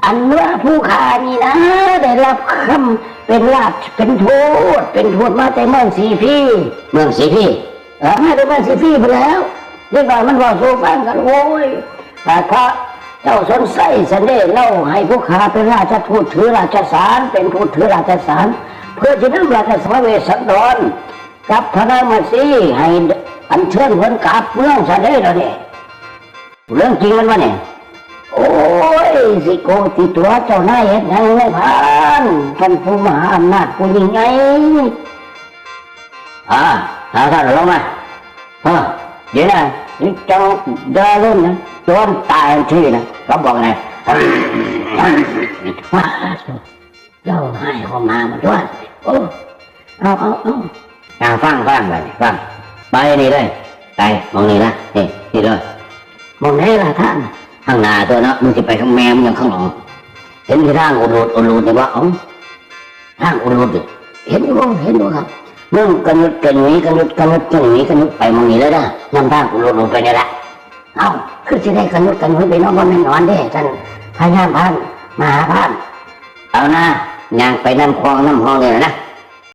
อันว่าผู้ขานี่นะได้รับคำเป็นราชเป็นทูตมาแต่เมืองสีพี่เมืองสีพี่มาแต่เมืองสีพี่ไปแล้วเรียกว่ามันบอกสู่ฟังกันโว้ยแต่พระเจ้าสนไส้สันเดชเล่าให้ผู้ขาเป็นราชทูตถือราชสารเป็นทูตถือราชสารเพื่อจะนำราชสมเวสันดรกับพระนามสีให้อันเชิญคนกลับเมืองสันเดชแล้วเนี่ยเรื่องจริงมันวะเนี่ยโอ้ยสิโกติตัวเจ้านายเห็นยังไม่ผ่านท่านผู้มหาอำนาจผู้ยิ่งใหญ่ท่านลงมาเดี๋ยวนะนี่เจ้าดารุ่นนะโดนตายทีนะเขาบอกไงเจ้าให้เขามาด้วยเอาฟังไปไปนี่เลยไปมองนี่นะนี่เลยมองไหนล่ะท่านข้างหน้าตัวนะมึงจะไปข้างแม่มึงยังข้างหลังเห็นที่ทางอุรุเนี่ยว่าทางอุรุเห็นอยู่ครับมึงกันยุดกันหนีกันยุดไปมองนี่เลยนะนำทางอุรุไปนี่แหละคือจะได้กันยุดไปน้องมันนอนได้ท่านพญาพันมหาพันเอานะย่างไปน้ำคลองน้ำห้องเลยนะ